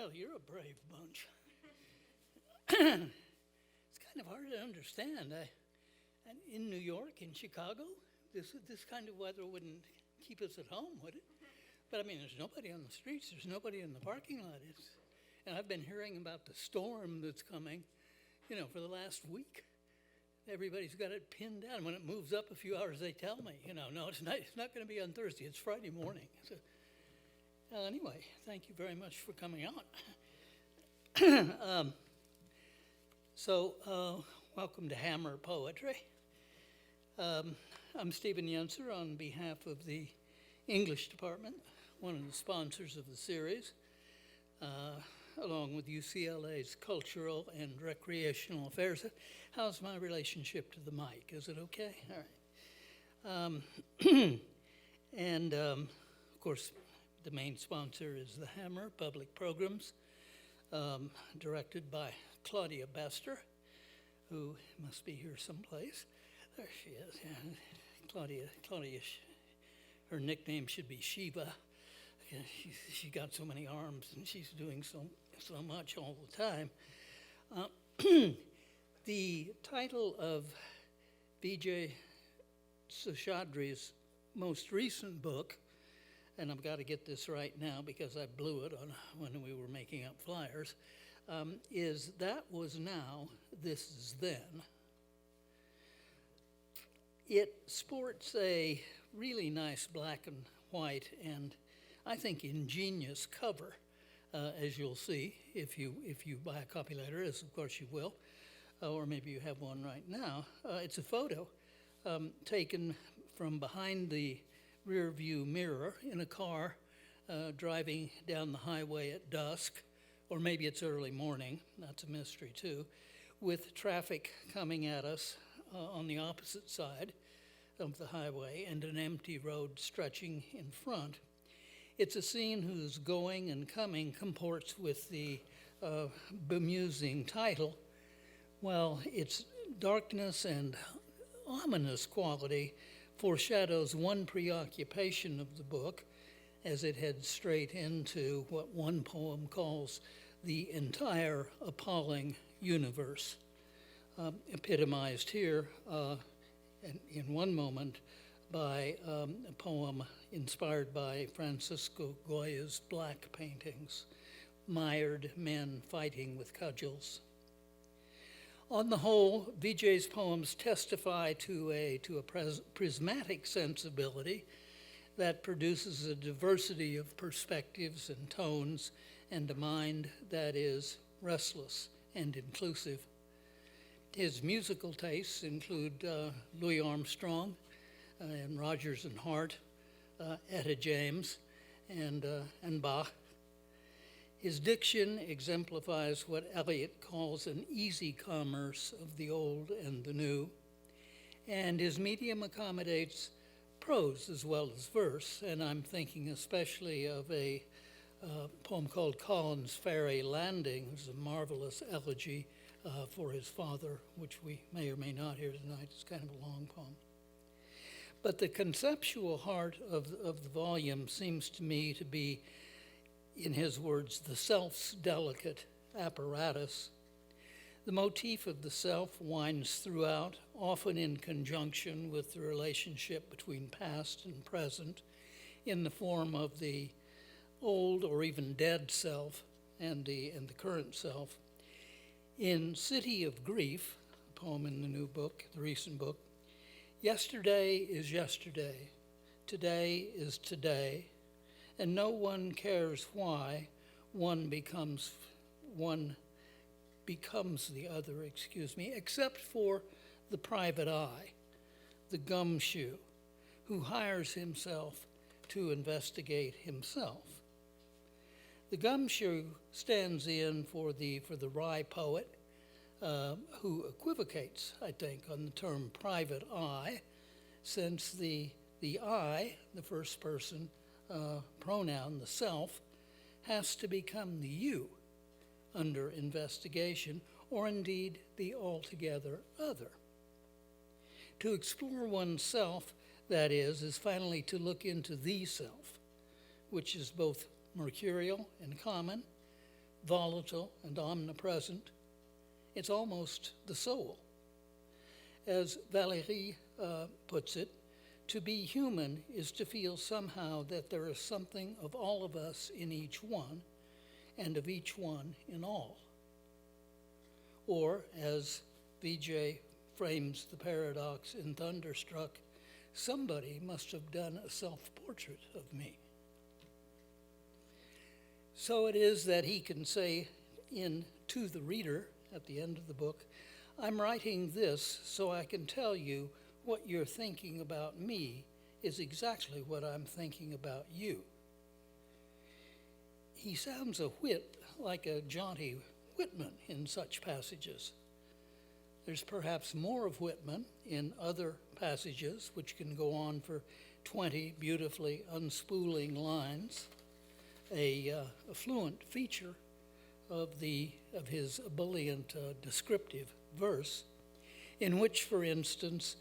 Well, you're a brave bunch. It's kind of hard to understand. In New York, in Chicago, this kind of weather wouldn't keep us at home, would it? But I mean, there's nobody on the streets. There's nobody in the parking lot. And I've been hearing about the storm that's coming, for the last week. Everybody's got it pinned down. When it moves up a few hours, they tell me, no, it's not going to be on Thursday. It's Friday morning. So, anyway, thank you very much for coming out. Welcome to Hammer Poetry. I'm Stephen Yenser on behalf of the English department, one of the sponsors of the series, along with UCLA's Cultural and Recreational Affairs. How's my relationship to the mic? Is it okay? All right. Of course, the main sponsor is the Hammer Public Programs, directed by Claudia Bester, who must be here someplace. There she is. Yeah. Claudia, her nickname should be Shiva. She got so many arms and she's doing so much all the time. The title of Vijay Seshadri's most recent book, and I've got to get this right now because I blew it when we were making up flyers, is That Was Now, This Is Then. It sports a really nice black and white and I think ingenious cover, as you'll see if you buy a copy later, as of course you will, or maybe you have one right now. It's a photo taken from behind the rear view mirror in a car driving down the highway at dusk, or maybe it's early morning, that's a mystery too, with traffic coming at us on the opposite side of the highway and an empty road stretching in front. It's a scene whose going and coming comports with the bemusing title, while its darkness and ominous quality foreshadows one preoccupation of the book as it heads straight into what one poem calls the entire appalling universe, epitomized here in one moment by a poem inspired by Francisco Goya's black paintings, Mired Men Fighting with Cudgels. On the whole, Vijay's poems testify to a prismatic sensibility that produces a diversity of perspectives and tones and a mind that is restless and inclusive. His musical tastes include Louis Armstrong and Rodgers and Hart, Etta James, and Bach. His diction exemplifies what Eliot calls an easy commerce of the old and the new, and his medium accommodates prose as well as verse, and I'm thinking especially of a poem called Collins's Ferry Landing, which is a marvelous elegy for his father, which we may or may not hear tonight. It's kind of a long poem. But the conceptual heart of the volume seems to me to be, in his words, the self's delicate apparatus. The motif of the self winds throughout, often in conjunction with the relationship between past and present, in the form of the old or even dead self and the current self. In City of Grief, a poem in the new book, the recent book, yesterday is yesterday, today is today, and no one cares why one becomes the other, except for the private eye, the gumshoe, who hires himself to investigate himself. The gumshoe stands in for the wry poet who equivocates, I think, on the term private eye, since the I, the first person pronoun, the self, has to become the you under investigation, or indeed the altogether other. To explore oneself, that is finally to look into the self, which is both mercurial and common, volatile and omnipresent. It's almost the soul. As Valéry puts it, to be human is to feel somehow that there is something of all of us in each one, and of each one in all. Or, as Vijay frames the paradox in Thunderstruck, somebody must have done a self-portrait of me. So it is that he can say to the reader at the end of the book, I'm writing this so I can tell you what you're thinking about me is exactly what I'm thinking about you. He sounds a whit like a jaunty Whitman in such passages. There's perhaps more of Whitman in other passages, which can go on for 20 beautifully unspooling lines, a fluent feature of his ebullient descriptive verse, in which, for instance,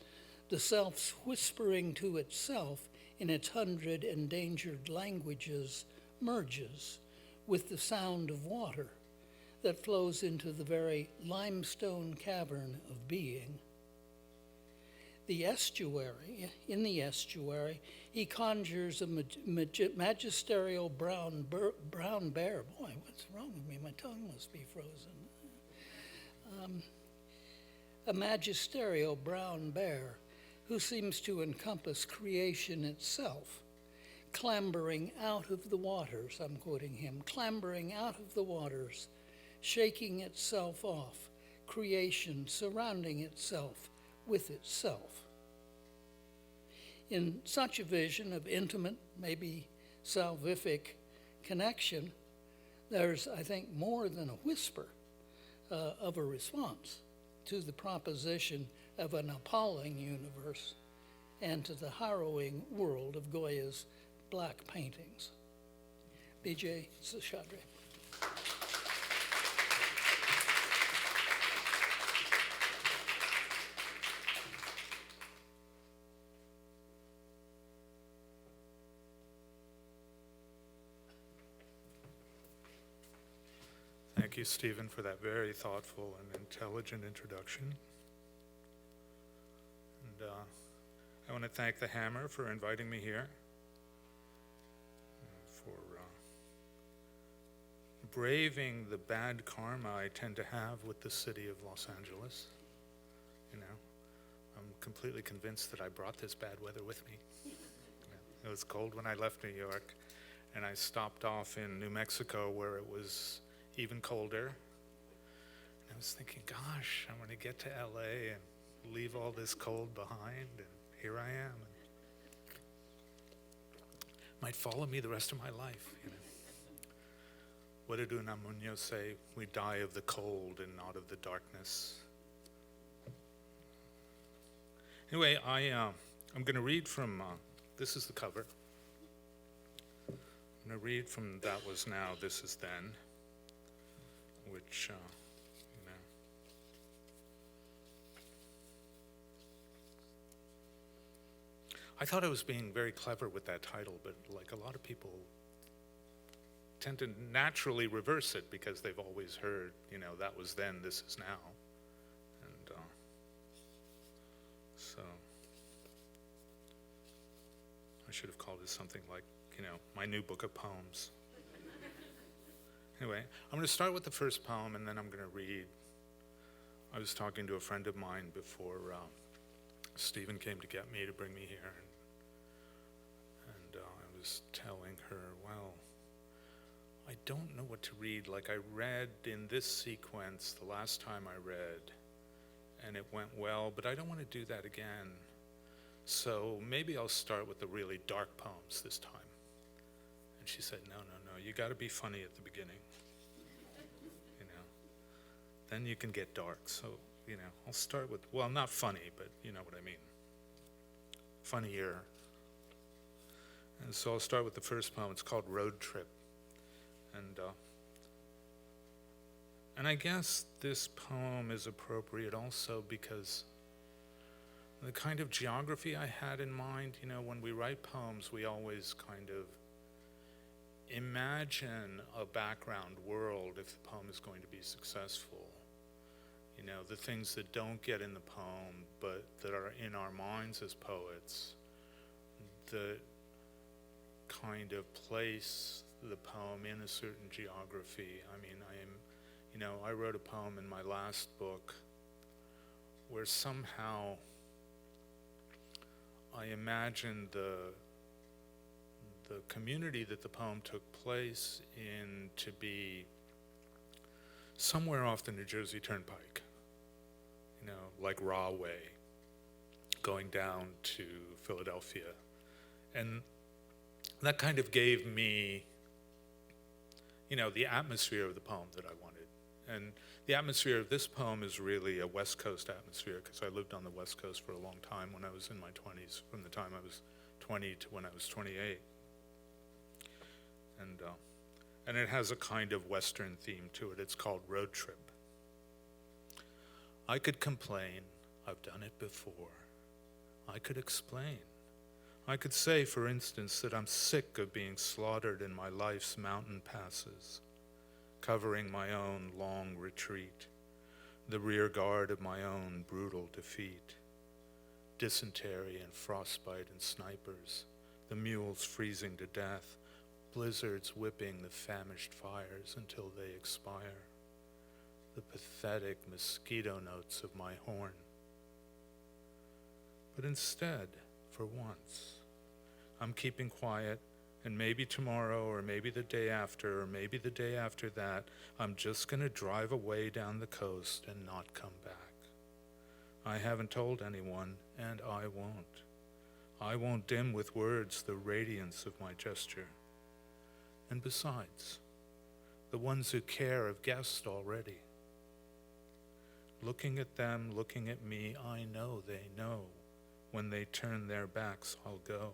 the self's whispering to itself in its 100 endangered languages merges with the sound of water that flows into the very limestone cavern of being. In the estuary, he conjures a magisterial brown bear. Boy, what's wrong with me? My tongue must be frozen. A magisterial brown bear who seems to encompass creation itself, clambering out of the waters, I'm quoting him, clambering out of the waters, shaking itself off, creation surrounding itself with itself. In such a vision of intimate, maybe salvific connection, there's, I think, more than a whisper of a response to the proposition of an appalling universe and to the harrowing world of Goya's black paintings. Vijay Seshadri. Thank you, Stephen, for that very thoughtful and intelligent introduction. And I want to thank the Hammer for inviting me here, for braving the bad karma I tend to have with the city of Los Angeles. You know, I'm completely convinced that I brought this bad weather with me. It was cold when I left New York, and I stopped off in New Mexico where it was even colder. And I was thinking, gosh, I'm going to get to LA and leave all this cold behind, and here I am. And might follow me the rest of my life, you know. What did Unamuno say? We die of the cold and not of the darkness. Anyway, I'm going to read from, this is the cover. I'm going to read from That Was Now, This Is Then, which, I thought I was being very clever with that title, but like a lot of people tend to naturally reverse it because they've always heard, that was then, this is now. And so I should have called it something like, my new book of poems. Anyway, I'm going to start with the first poem, and then I'm going to read. I was talking to a friend of mine before Stephen came to get me to bring me here, and I was telling her, well, I don't know what to read. Like I read in this sequence the last time I read, and it went well, but I don't want to do that again. So maybe I'll start with the really dark poems this time. And she said, no, you got to be funny at the beginning. Then you can get dark. So, I'll start with, well, not funny, but you know what I mean. Funnier. And so I'll start with the first poem. It's called Road Trip. And I guess this poem is appropriate also because the kind of geography I had in mind, when we write poems, we always kind of imagine a background world if the poem is going to be successful. You know, the things that don't get in the poem, but that are in our minds as poets, that kind of place the poem in a certain geography. I mean, I wrote a poem in my last book where somehow I imagined the community that the poem took place in to be somewhere off the New Jersey Turnpike, you know, like Rahway, going down to Philadelphia. And that kind of gave me, you know, the atmosphere of the poem that I wanted. And the atmosphere of this poem is really a West Coast atmosphere, because I lived on the West Coast for a long time when I was in my 20s, from the time I was 20 to when I was 28. And it has a kind of Western theme to it. It's called Road Trip. I could complain, I've done it before. I could explain. I could say, for instance, that I'm sick of being slaughtered in my life's mountain passes, covering my own long retreat, the rear guard of my own brutal defeat, dysentery and frostbite and snipers, the mules freezing to death, blizzards whipping the famished fires until they expire, the pathetic mosquito notes of my horn. But instead, for once, I'm keeping quiet, and maybe tomorrow, or maybe the day after, or maybe the day after that, I'm just going to drive away down the coast and not come back. I haven't told anyone, and I won't. I won't dim with words the radiance of my gesture. And besides, the ones who care have guessed already. Looking at them, looking at me, I know they know. When they turn their backs, I'll go.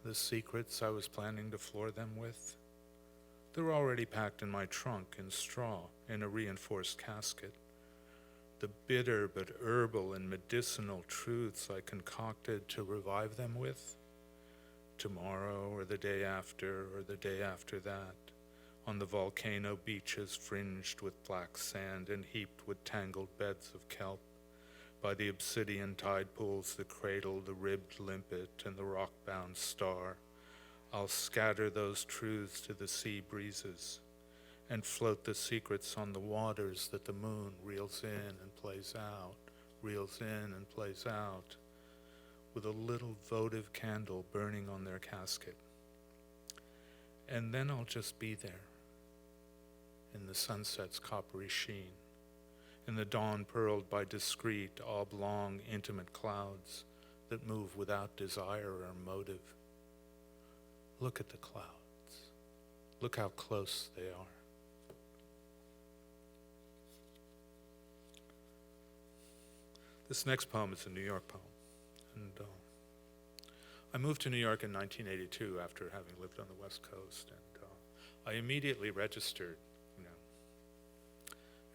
The secrets I was planning to floor them with, they're already packed in my trunk in straw in a reinforced casket. The bitter but herbal and medicinal truths I concocted to revive them with, tomorrow or the day after or the day after that, on the volcano beaches fringed with black sand and heaped with tangled beds of kelp, by the obsidian tide pools that cradle the ribbed limpet and the rock-bound star, I'll scatter those truths to the sea breezes and float the secrets on the waters that the moon reels in and plays out, reels in and plays out, with a little votive candle burning on their casket. And then I'll just be there, in the sunset's coppery sheen, in the dawn pearled by discreet, oblong, intimate clouds that move without desire or motive. Look at the clouds. Look how close they are. This next poem is a New York poem. And I moved to New York in 1982 after having lived on the West Coast. And I immediately registered,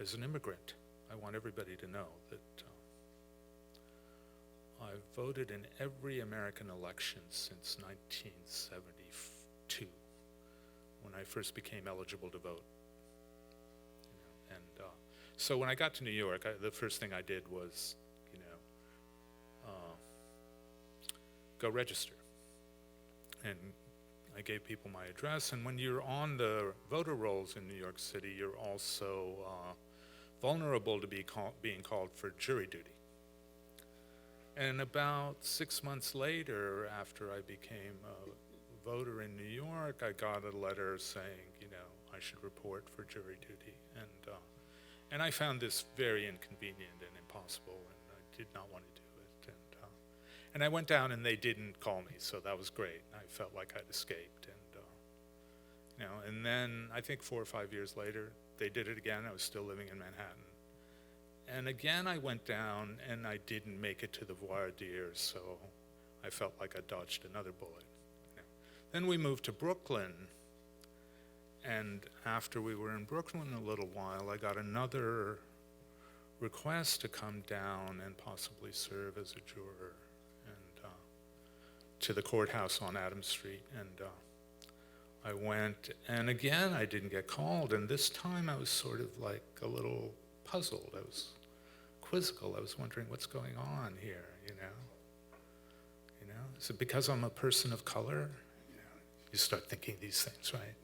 as an immigrant. I want everybody to know that I've voted in every American election since 1972, when I first became eligible to vote. So when I got to New York, the first thing I did was, go register. And I gave people my address. And when you're on the voter rolls in New York City, you're also vulnerable to being called for jury duty. And about 6 months later, after I became a voter in New York, I got a letter saying, I should report for jury duty. And I found this very inconvenient and impossible, and I did not want to do it. And I went down, and they didn't call me, so that was great. I felt like I'd escaped. And then I think 4 or 5 years later, they did it again. I was still living in Manhattan. And again, I went down, and I didn't make it to the voir dire, so I felt like I dodged another bullet. Then we moved to Brooklyn, and after we were in Brooklyn a little while, I got another request to come down and possibly serve as a juror to the courthouse on Adams Street. And I went, and again, I didn't get called, and this time I was sort of like a little puzzled. I was quizzical. I was wondering what's going on here, you know? Is it because I'm a person of color? You start thinking these things, right?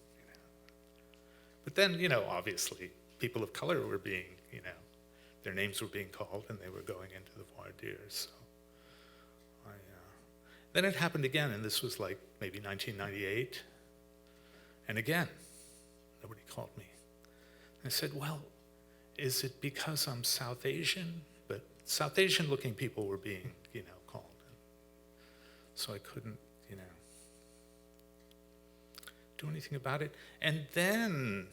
But then, obviously, people of color were being, their names were being called, and they were going into the voir dire, so. Then it happened again, and this was like maybe 1998. And again, nobody called me. I said, well, is it because I'm South Asian? But South Asian looking people were being, called. So I couldn't, do anything about it. And then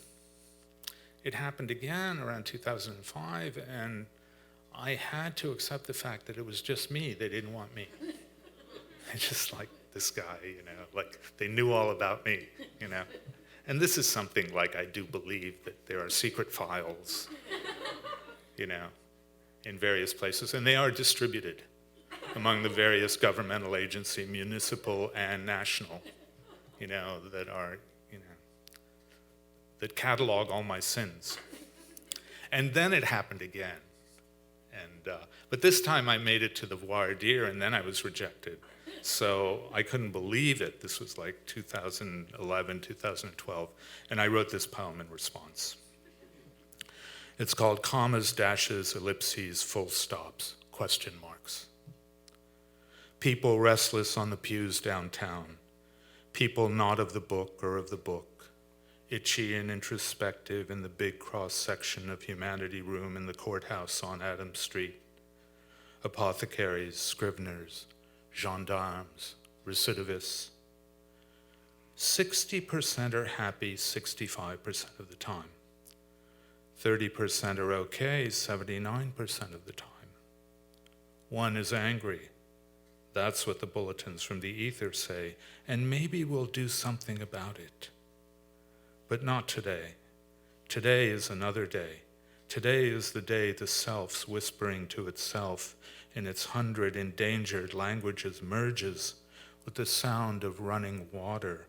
it happened again around 2005, and I had to accept the fact that it was just me. They didn't want me. Just like this guy, like they knew all about me, And this is something like I do believe that there are secret files, in various places, and they are distributed among the various governmental agency, municipal and national, that are, that catalog all my sins. And then it happened again. And but this time I made it to the voir dire, and then I was rejected. So I couldn't believe it. This was like 2011, 2012, and I wrote this poem in response. It's called Commas, Dashes, Ellipses, Full Stops, Question Marks. People restless on the pews downtown, people not of the book or of the book, itchy and introspective in the big cross-section of humanity room in the courthouse on Adams Street, apothecaries, scriveners, gendarmes, recidivists. 60% are happy 65% of the time. 30% are okay 79% of the time. One is angry. That's what the bulletins from the ether say, and maybe we'll do something about it. But not today. Today is another day. Today is the day the self's whispering to itself in its 100 endangered languages merges with the sound of running water,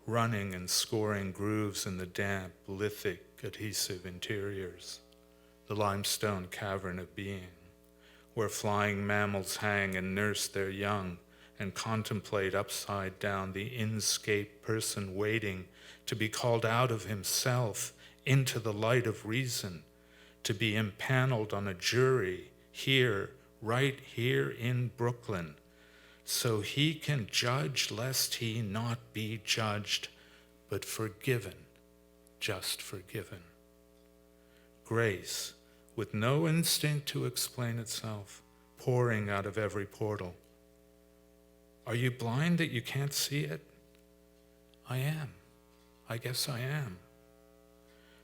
running and scoring grooves in the damp, lithic, adhesive interiors, the limestone cavern of being, where flying mammals hang and nurse their young and contemplate upside down the inscaped person waiting to be called out of himself into the light of reason, to be impaneled on a jury here, right here in Brooklyn, so he can judge lest he not be judged, but forgiven, just forgiven. Grace, with no instinct to explain itself, pouring out of every portal. Are you blind that you can't see it? I am. I guess I am.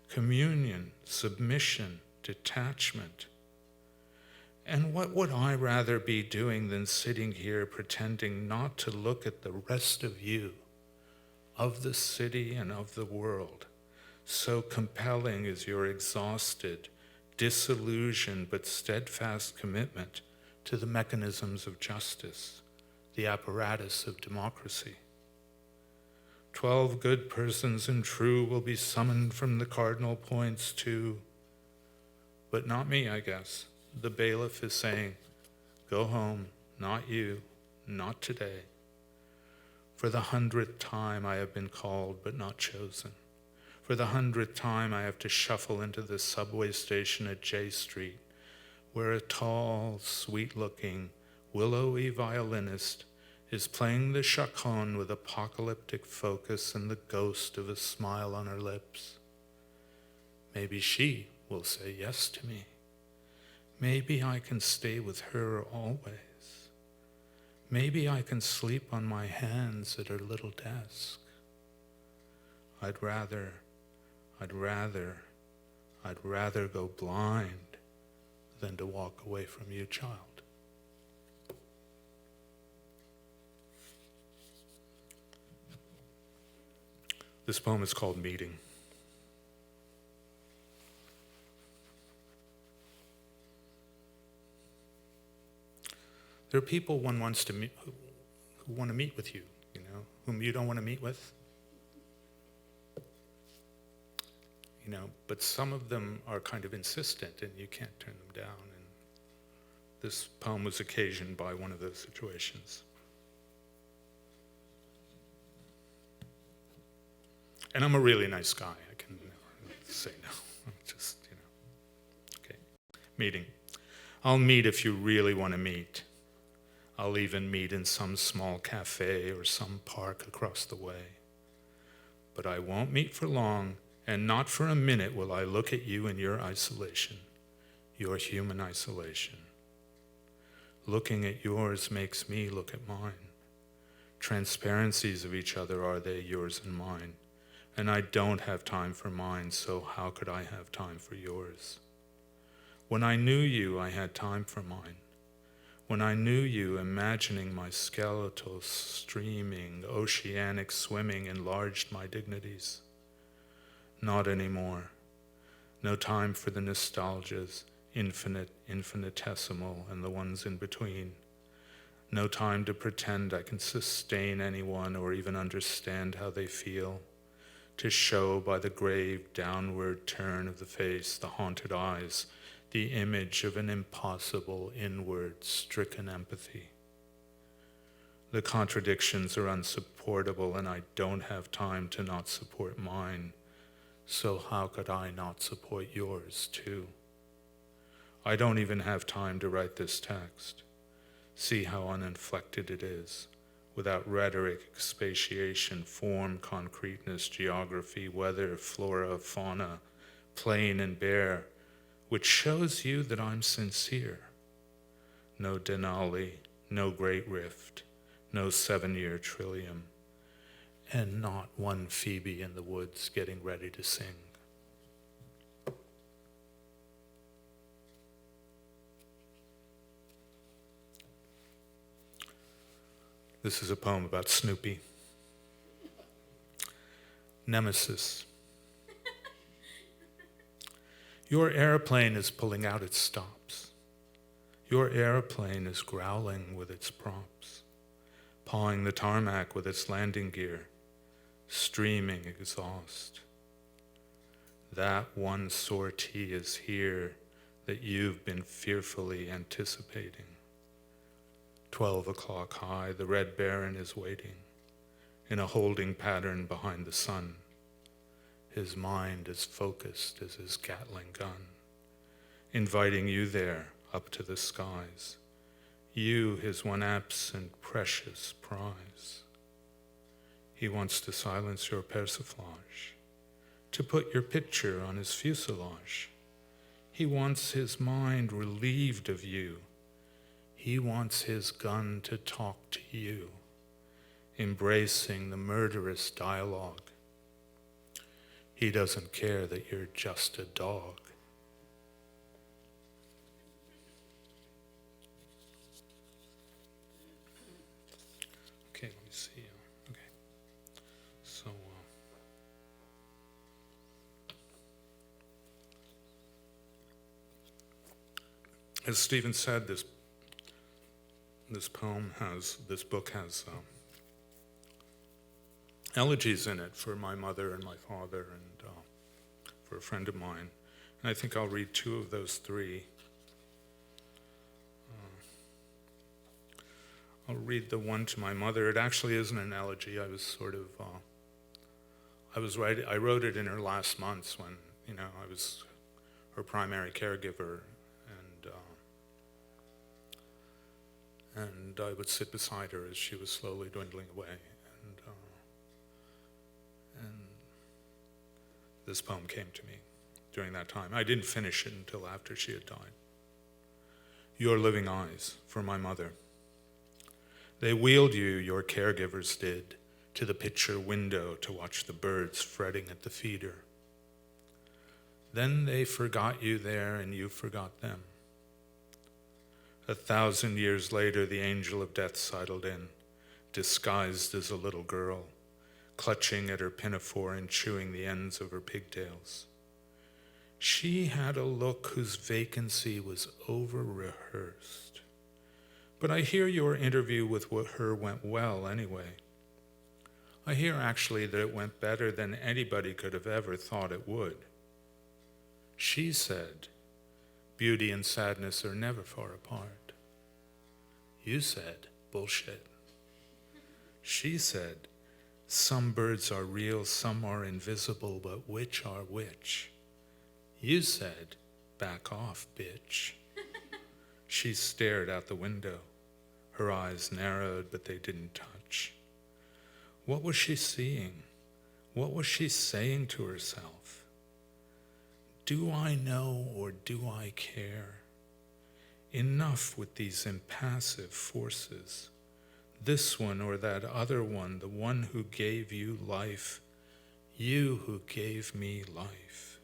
Communion, submission, detachment. And what would I rather be doing than sitting here pretending not to look at the rest of you, of the city and of the world? So compelling is your exhausted, disillusioned but steadfast commitment to the mechanisms of justice, the apparatus of democracy. 12 good persons and true will be summoned from the cardinal points to, but not me, I guess. The bailiff is saying, go home, not you, not today. For the 100th time I have been called but not chosen. For the 100th time I have to shuffle into the subway station at J Street, where a tall, sweet-looking, willowy violinist is playing the chaconne with apocalyptic focus and the ghost of a smile on her lips. Maybe she will say yes to me. Maybe I can stay with her always. Maybe I can sleep on my hands at her little desk. I'd rather go blind than to walk away from you, child. This poem is called Meeting. There are people one wants to meet who want to meet with you, whom you don't want to meet with. but some of them are kind of insistent and you can't turn them down. And this poem was occasioned by one of those situations. And I'm a really nice guy. I can never say no. I'm just, Okay. Meeting. I'll meet if you really want to meet. I'll even meet in some small cafe or some park across the way. But I won't meet for long, and not for a minute will I look at you in your isolation, your human isolation. Looking at yours makes me look at mine. Transparencies of each other are they, yours and mine. And I don't have time for mine, so how could I have time for yours? When I knew you, I had time for mine. When I knew you, imagining my skeletal streaming, oceanic swimming enlarged my dignities. Not anymore. No time for the nostalgias, infinite, infinitesimal, and the ones in between. No time to pretend I can sustain anyone or even understand how they feel. To show by the grave downward turn of the face, the haunted eyes, the image of an impossible inward stricken empathy. The contradictions are unsupportable and I don't have time to not support mine, so how could I not support yours too? I don't even have time to write this text. See how uninflected it is. Without rhetoric, expatiation, form, concreteness, geography, weather, flora, fauna, plain and bare, which shows you that I'm sincere. No Denali, no great rift, no 7-year trillium, and not one Phoebe in the woods getting ready to sing. This is a poem about Snoopy. Nemesis. Your airplane is pulling out its stops. Your airplane is growling with its props, pawing the tarmac with its landing gear, streaming exhaust. That one sortie is here that you've been fearfully anticipating. 12 o'clock high, the Red Baron is waiting in a holding pattern behind the sun. His mind as focused as his Gatling gun, inviting you there up to the skies. You, his one absent precious prize. He wants to silence your persiflage, to put your picture on his fuselage. He wants his mind relieved of you. He wants his gun to talk to you, embracing the murderous dialogue. He doesn't care that you're just a dog. Okay, let me see. Okay. So, as Stephen said, this book has elegies in it for my mother and my father and for a friend of mine. And I think I'll read 2 of those 3. I'll read the one to my mother. It actually isn't an elegy. I wrote it in her last months when, I was her primary caregiver. And I would sit beside her as she was slowly dwindling away. And this poem came to me during that time. I didn't finish it until after she had died. Your living eyes for my mother. They wheeled you, your caregivers did, to the picture window to watch the birds fretting at the feeder. Then they forgot you there and you forgot them. 1,000 years later, the angel of death sidled in, disguised as a little girl, clutching at her pinafore and chewing the ends of her pigtails. She had a look whose vacancy was over-rehearsed. But I hear your interview with her went well anyway. I hear actually that it went better than anybody could have ever thought it would. She said, beauty and sadness are never far apart. You said, bullshit. She said, some birds are real, some are invisible, but which are which? You said, back off, bitch. She stared out the window. Her eyes narrowed, but they didn't touch. What was she seeing? What was she saying to herself? Do I know or do I care? Enough with these impassive forces. This one or that other one, the one who gave you life, you who gave me life.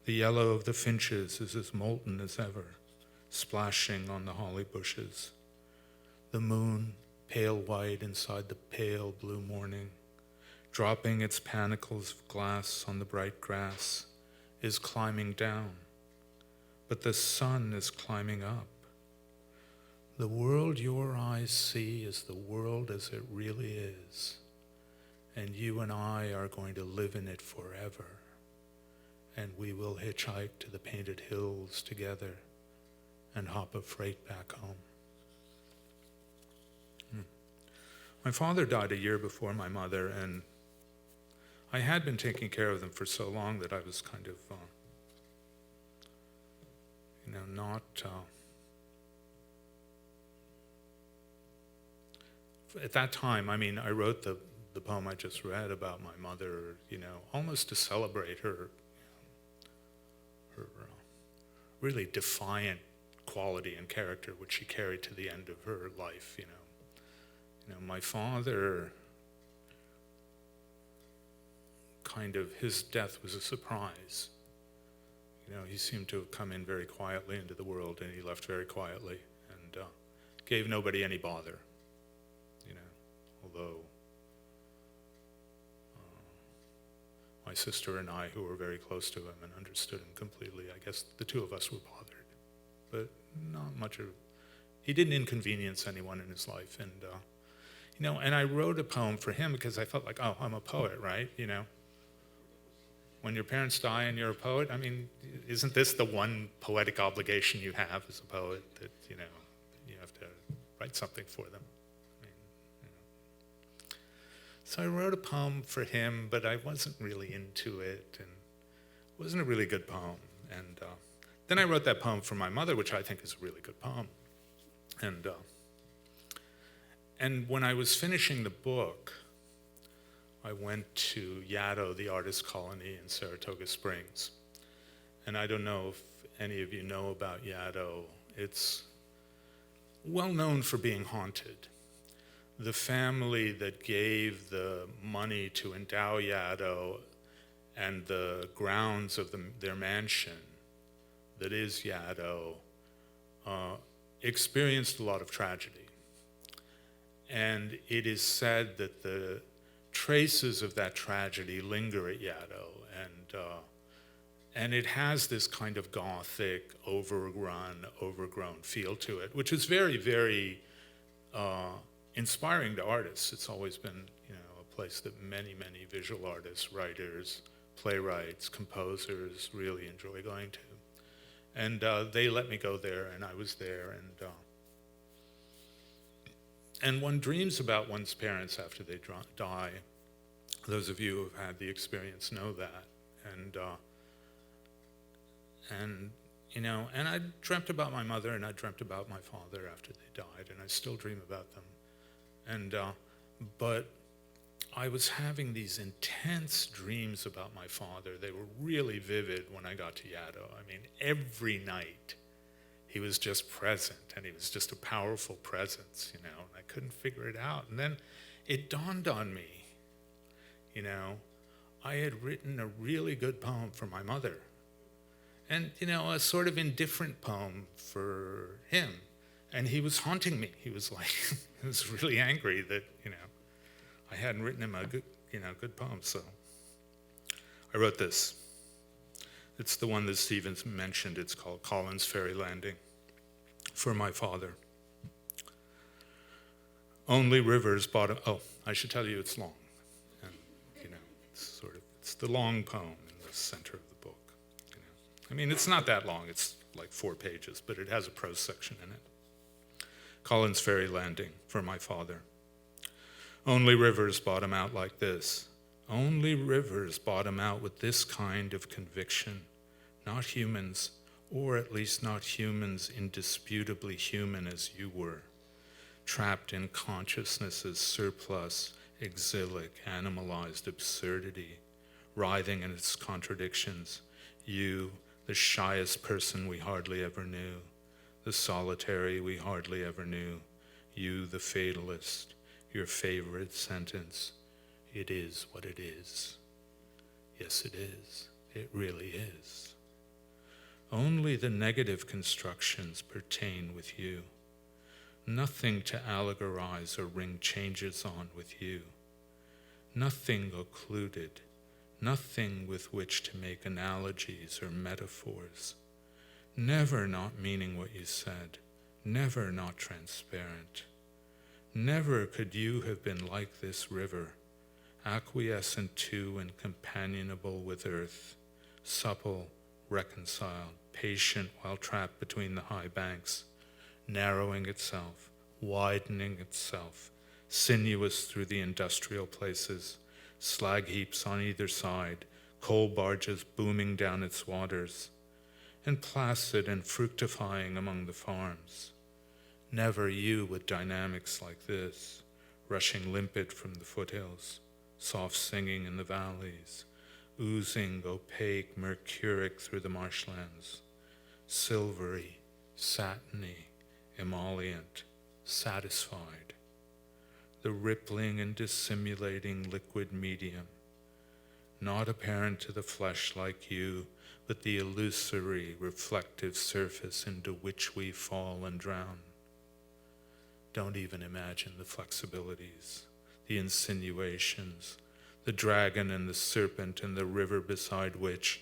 The yellow of the finches is as molten as ever, splashing on the holly bushes. The moon, pale white inside the pale blue morning, dropping its panicles of glass on the bright grass, is climbing down. But the sun is climbing up. The world your eyes see is the world as it really is. And you and I are going to live in it forever. And we will hitchhike to the painted hills together and hop a freight back home. My father died a year before my mother, and I had been taking care of them for so long that I was kind of, not... At that time, I wrote the poem I just read about my mother, almost to celebrate her really defiant quality and character, which she carried to the end of her life, my father, his death was a surprise. He seemed to have come in very quietly into the world, and he left very quietly, and gave nobody any bother. Although my sister and I, who were very close to him and understood him completely, I guess the two of us were bothered. But not much of... He didn't inconvenience anyone in his life. And, and I wrote a poem for him because I felt like, oh, I'm a poet, right? When your parents die and you're a poet, isn't this the one poetic obligation you have as a poet, that, you have to write something for them? So I wrote a poem for him, but I wasn't really into it, and it wasn't a really good poem. And then I wrote that poem for my mother, which I think is a really good poem. And when I was finishing the book, I went to Yaddo, the artist colony in Saratoga Springs. And I don't know if any of you know about Yaddo. It's well known for being haunted. The family that gave the money to endow Yaddo and the grounds of their mansion that is Yaddo experienced a lot of tragedy. And it is said that the traces of that tragedy linger at Yaddo, and it has this kind of gothic, overgrown feel to it, which is very, very inspiring to artists. It's always been, a place that many, many visual artists, writers, playwrights, composers really enjoy going to. And they let me go there, and I was there, and one dreams about one's parents after they die. Those of you who have had the experience know that. And I dreamt about my mother, and I dreamt about my father after they died, and I still dream about them. But I was having these intense dreams about my father. They were really vivid when I got to Yaddo. Every night he was just present, and he was just a powerful presence, and I couldn't figure it out. And then it dawned on me, I had written a really good poem for my mother, and, a sort of indifferent poem for him. And he was haunting me. He was like, he was really angry that, I hadn't written him a good poem. So I wrote this. It's the one that Stevens mentioned. It's called Collins Ferry Landing. For my father. Only rivers bottom. Oh, I should tell you it's long. And, it's the long poem in the center of the book. I mean, it's not that long. It's like 4 pages, but it has a prose section in it. Collins Ferry Landing, for my father. Only rivers bottom out like this. Only rivers bottom out with this kind of conviction. Not humans, or at least not humans indisputably human as you were, trapped in consciousness's surplus, exilic, animalized absurdity, writhing in its contradictions. You, the shyest person we hardly ever knew, the solitary we hardly ever knew, you, the fatalist, your favorite sentence, it is what it is. Yes, it is. It really is. Only the negative constructions pertain with you. Nothing to allegorize or ring changes on with you. Nothing occluded, nothing with which to make analogies or metaphors. Never not meaning what you said, never not transparent. Never could you have been like this river, acquiescent to and companionable with earth, supple, reconciled, patient while trapped between the high banks, narrowing itself, widening itself, sinuous through the industrial places, slag heaps on either side, coal barges booming down its waters, and placid and fructifying among the farms. Never you with dynamics like this, rushing limpid from the foothills, soft singing in the valleys, oozing opaque, mercuric through the marshlands, silvery, satiny, emollient, satisfied, the rippling and dissimulating liquid medium, not apparent to the flesh like you, but the illusory, reflective surface into which we fall and drown. Don't even imagine the flexibilities, the insinuations, the dragon and the serpent and the river beside which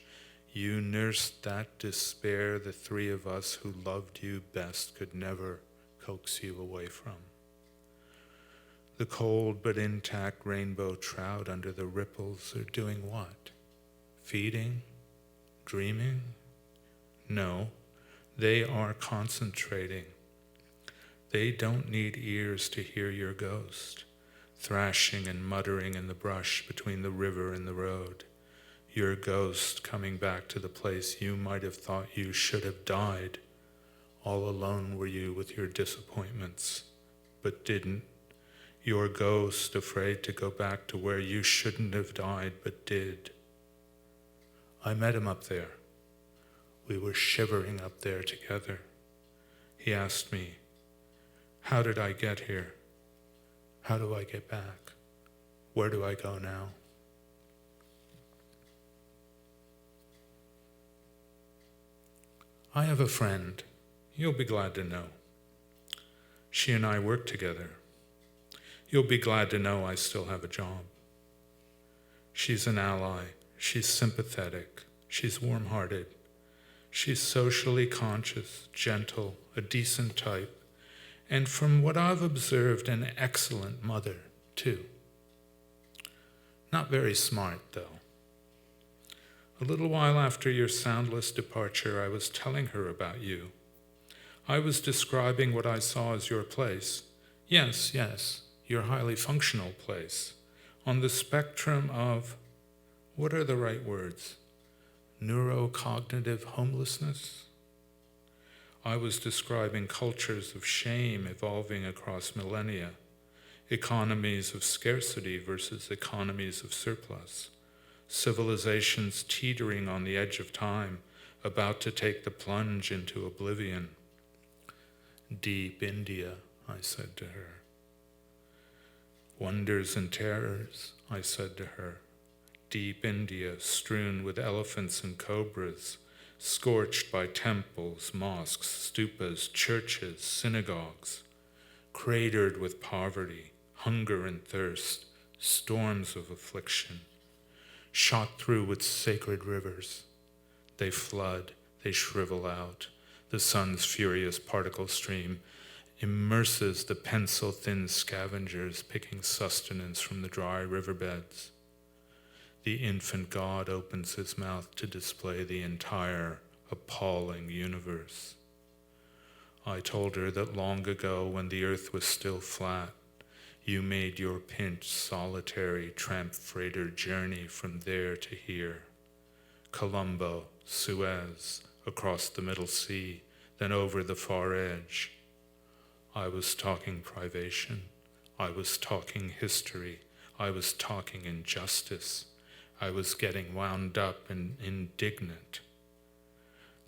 you nursed that despair the three of us who loved you best could never coax you away from. The cold but intact rainbow trout under the ripples are doing what? Feeding? Dreaming? No, they are concentrating. They don't need ears to hear your ghost, thrashing and muttering in the brush between the river and the road. Your ghost coming back to the place you might have thought you should have died. All alone were you with your disappointments, but didn't. Your ghost afraid to go back to where you shouldn't have died, but did. I met him up there. We were shivering up there together. He asked me, how did I get here? How do I get back? Where do I go now? I have a friend, you'll be glad to know. She and I work together. You'll be glad to know I still have a job. She's an ally, she's sympathetic, she's warm-hearted, she's socially conscious, gentle, a decent type, and from what I've observed, an excellent mother, too. Not very smart, though. A little while after your soundless departure, I was telling her about you. I was describing what I saw as your place. Yes, your highly functional place. On the spectrum of, what are the right words? Neurocognitive homelessness? I was describing cultures of shame evolving across millennia, economies of scarcity versus economies of surplus, civilizations teetering on the edge of time, about to take the plunge into oblivion. Deep India, I said to her. Wonders and terrors, I said to her. Deep India, strewn with elephants and cobras, scorched by temples, mosques, stupas, churches, synagogues, cratered with poverty, hunger and thirst, storms of affliction, shot through with sacred rivers. They flood, they shrivel out. The sun's furious particle stream immerses the pencil-thin scavengers picking sustenance from the dry riverbeds. The infant God opens his mouth to display the entire appalling universe. I told her that long ago, when the earth was still flat, you made your pinched, solitary tramp freighter journey from there to here. Colombo, Suez, across the Middle Sea, then over the far edge. I was talking privation. I was talking history. I was talking injustice. I was getting wound up and indignant.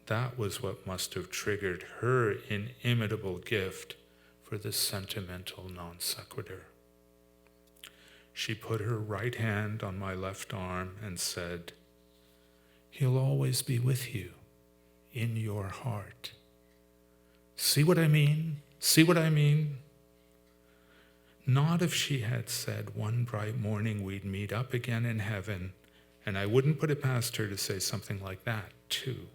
That was what must have triggered her inimitable gift for the sentimental non sequitur. She put her right hand on my left arm and said, "He'll always be with you, in your heart." See what I mean? See what I mean? Not if she had said one bright morning we'd meet up again in heaven, and I wouldn't put it past her to say something like that, too.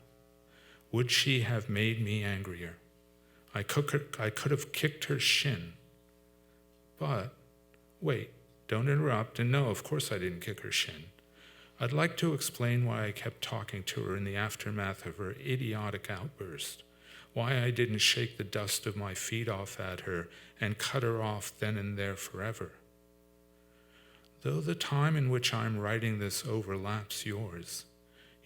Would she have made me angrier? I could have kicked her shin. But, wait, don't interrupt, and no, of course I didn't kick her shin. I'd like to explain why I kept talking to her in the aftermath of her idiotic outburst, why I didn't shake the dust of my feet off at her and cut her off then and there forever. Though the time in which I'm writing this overlaps yours,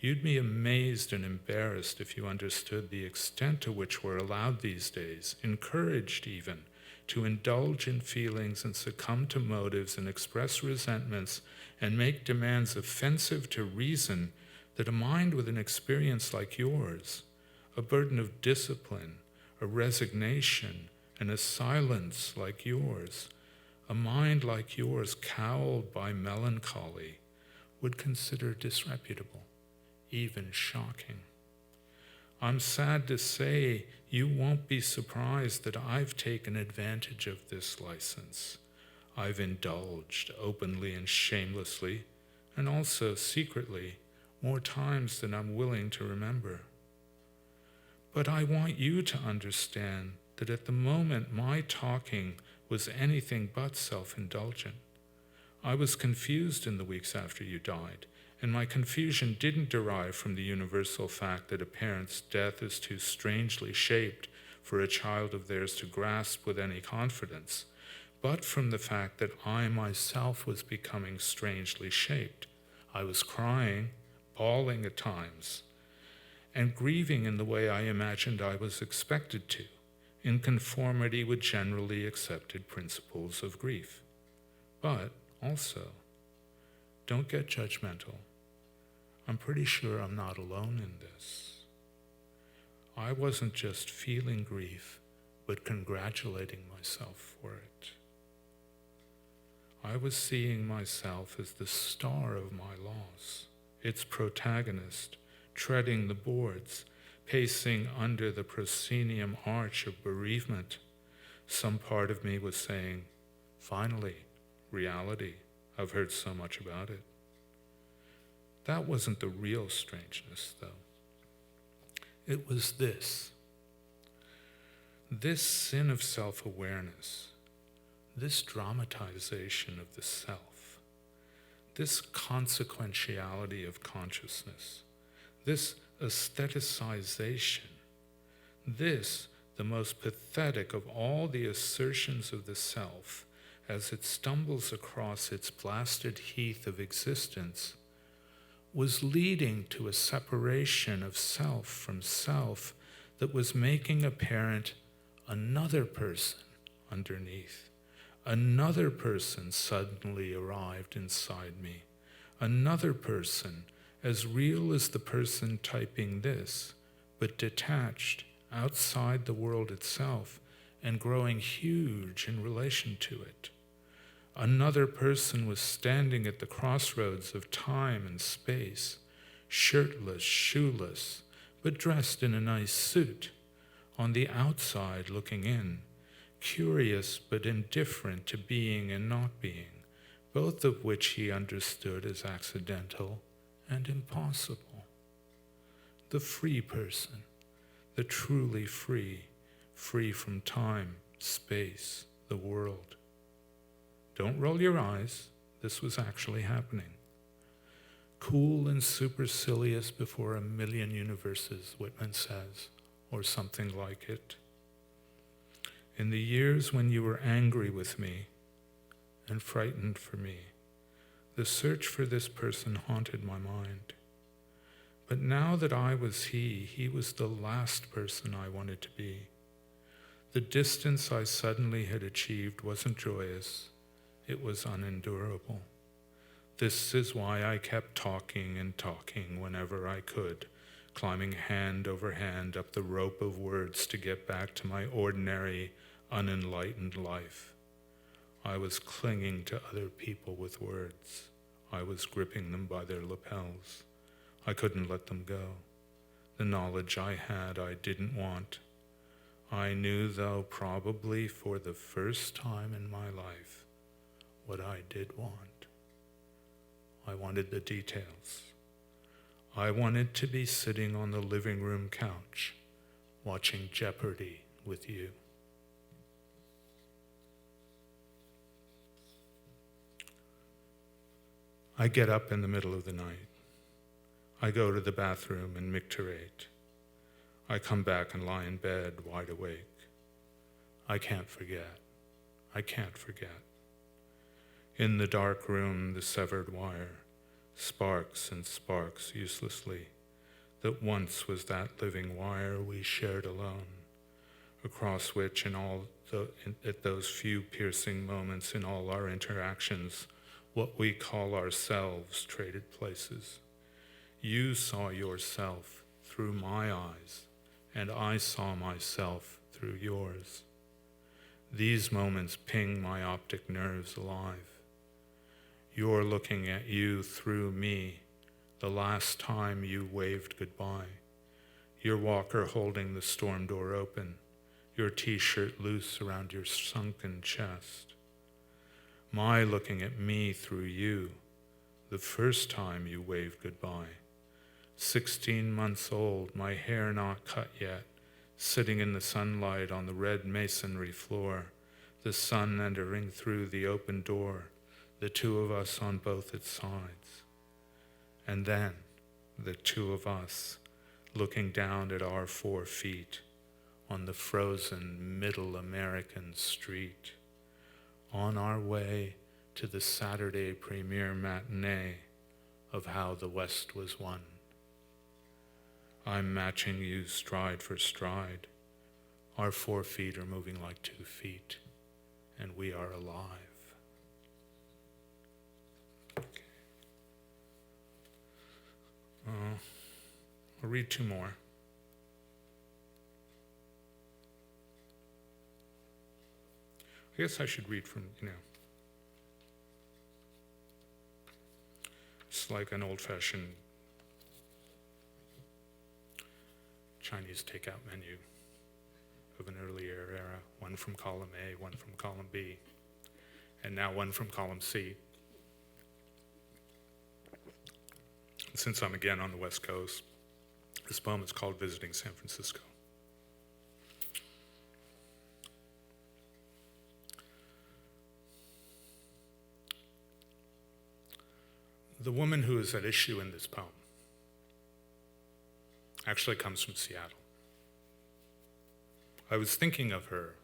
you'd be amazed and embarrassed if you understood the extent to which we're allowed these days, encouraged even, to indulge in feelings and succumb to motives and express resentments and make demands offensive to reason that a mind with an experience like yours, a burden of discipline, a resignation, and a silence like yours, a mind like yours cowled by melancholy, would consider disreputable, even shocking. I'm sad to say you won't be surprised that I've taken advantage of this license. I've indulged openly and shamelessly, and also secretly, more times than I'm willing to remember. But I want you to understand that at the moment my talking was anything but self-indulgent. I was confused in the weeks after you died, and my confusion didn't derive from the universal fact that a parent's death is too strangely shaped for a child of theirs to grasp with any confidence, but from the fact that I myself was becoming strangely shaped. I was crying, bawling at times, and grieving in the way I imagined I was expected to, in conformity with generally accepted principles of grief. But also, don't get judgmental. I'm pretty sure I'm not alone in this. I wasn't just feeling grief, but congratulating myself for it. I was seeing myself as the star of my loss, its protagonist, treading the boards, pacing under the proscenium arch of bereavement. Some part of me was saying, finally, reality. I've heard so much about it. That wasn't the real strangeness, though. It was this sin of self-awareness, this dramatization of the self, this consequentiality of consciousness, this aestheticization, this, the most pathetic of all the assertions of the self, as it stumbles across its blasted heath of existence, was leading to a separation of self from self that was making apparent another person underneath. Another person suddenly arrived inside me. Another person, as real as the person typing this, but detached outside the world itself and growing huge in relation to it. Another person was standing at the crossroads of time and space, shirtless, shoeless, but dressed in a nice suit, on the outside looking in, curious but indifferent to being and not being, both of which he understood as accidental and impossible. The free person, the truly free, free from time, space, the world. Don't roll your eyes. This was actually happening. cool and supercilious before a million universes, Whitman says, or something like it. In the years when you were angry with me and frightened for me, the search for this person haunted my mind. But now that I was he was the last person I wanted to be. The distance I suddenly had achieved wasn't joyous, it was unendurable. This is why I kept talking and talking whenever I could, climbing hand over hand up the rope of words to get back to my ordinary, unenlightened life. I was clinging to other people with words. I was gripping them by their lapels. I couldn't let them go. The knowledge I had I didn't want. I knew, though, probably for the first time in my life, what I did want. I wanted the details. I wanted to be sitting on the living room couch, watching Jeopardy with you. I get up in the middle of the night. I go to the bathroom and micturate. I come back and lie in bed wide awake. I can't forget. I can't forget. In the dark room, the severed wire sparks and sparks uselessly, that once was that living wire we shared alone, across which at those few piercing moments in all our interactions, what we call ourselves traded places. You saw yourself through my eyes, and I saw myself through yours. These moments ping my optic nerves alive. You're looking at you through me, the last time you waved goodbye. Your walker holding the storm door open, your t-shirt loose around your sunken chest. My looking at me through you, the first time you waved goodbye. 16 months old, my hair not cut yet, sitting in the sunlight on the red masonry floor, the sun entering through the open door, the two of us on both its sides. And then, the two of us looking down at our 4 feet on the frozen middle American street, on our way to the Saturday premiere matinee of How the West Was Won. I'm matching you stride for stride. Our 4 feet are moving like 2 feet, and we are alive. I'll read 2 more. I guess I should read from, it's like an old-fashioned Chinese takeout menu of an earlier era, one from column A, one from column B, and now one from column C. And since I'm again on the West Coast, this poem is called Visiting San Francisco. The woman who is at issue in this poem actually comes from Seattle. I was thinking of her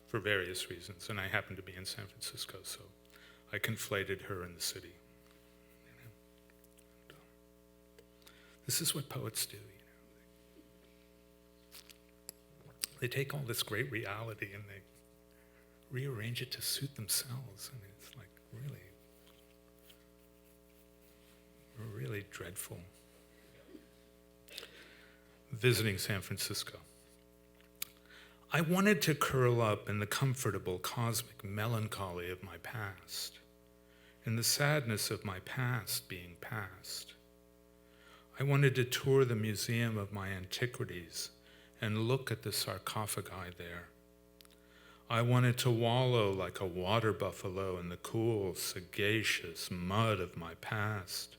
for various reasons, and I happened to be in San Francisco, so I conflated her and the city. This is what poets do, They take all this great reality and they rearrange it to suit themselves. I mean, it's like really dreadful. Visiting San Francisco. I wanted to curl up in the comfortable cosmic melancholy of my past, in the sadness of my past being past. I wanted to tour the museum of my antiquities and look at the sarcophagi there. I wanted to wallow like a water buffalo in the cool, sagacious mud of my past.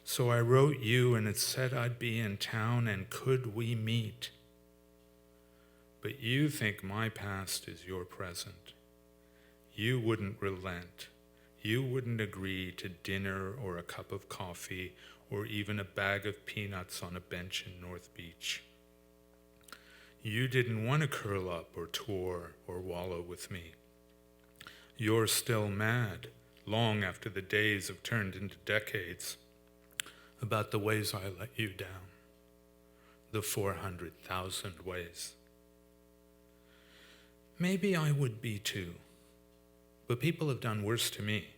So I wrote you and it said I'd be in town and could we meet? But you think my past is your present. You wouldn't relent. you wouldn't agree to dinner or a cup of coffee or even a bag of peanuts on a bench in North Beach. You didn't want to curl up or tour or wallow with me. You're still mad, long after the days have turned into decades, about the ways I let you down, the 400,000 ways. Maybe I would be too, but people have done worse to me.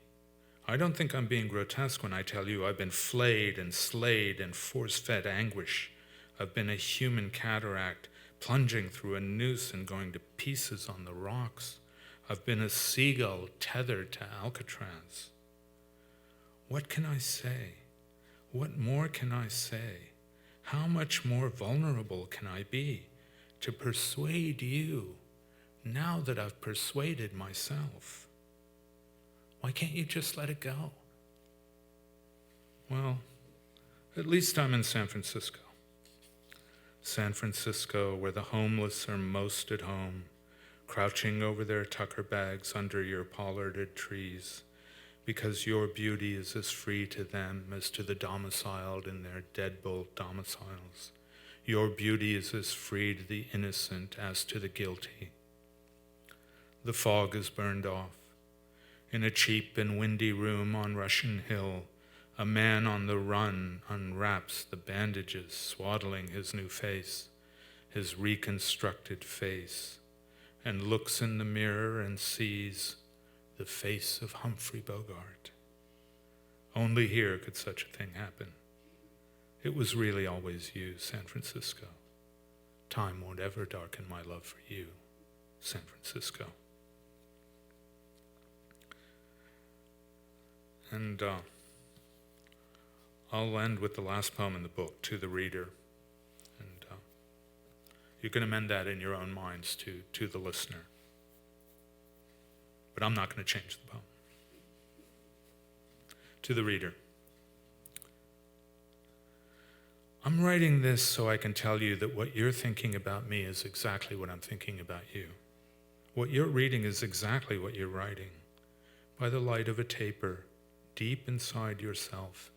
I don't think I'm being grotesque when I tell you I've been flayed and slayed and force-fed anguish. I've been a human cataract plunging through a noose and going to pieces on the rocks. I've been a seagull tethered to Alcatraz. What can I say? What more can I say? How much more vulnerable can I be to persuade you now that I've persuaded myself? Why can't you just let it go? Well, at least I'm in San Francisco. San Francisco, where the homeless are most at home, crouching over their tucker bags under your pollarded trees, because your beauty is as free to them as to the domiciled in their deadbolt domiciles. Your beauty is as free to the innocent as to the guilty. The fog is burned off. In a cheap and windy room on Russian Hill, a man on the run unwraps the bandages swaddling his new face, his reconstructed face, and looks in the mirror and sees the face of Humphrey Bogart. Only here could such a thing happen. It was really always you, San Francisco. Time won't ever darken my love for you, San Francisco. And I'll end with the last poem in the book, To the Reader. And you can amend that in your own minds to the listener. But I'm not going to change the poem. To the Reader. I'm writing this so I can tell you that what you're thinking about me is exactly what I'm thinking about you. What you're reading is exactly what you're writing, by the light of a taper, deep inside yourself,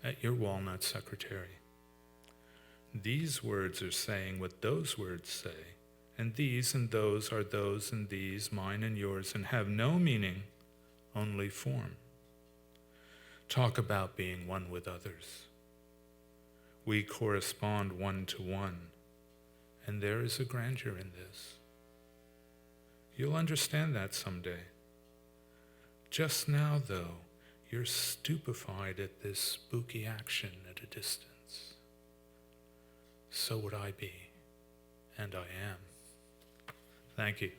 at your walnut secretary. These words are saying what those words say, and these and those are those and these, mine and yours, and have no meaning, only form. Talk about being one with others. We correspond one to one, and there is a grandeur in this. You'll understand that someday. Just now, though, you're stupefied at this spooky action at a distance. So would I be, and I am. Thank you.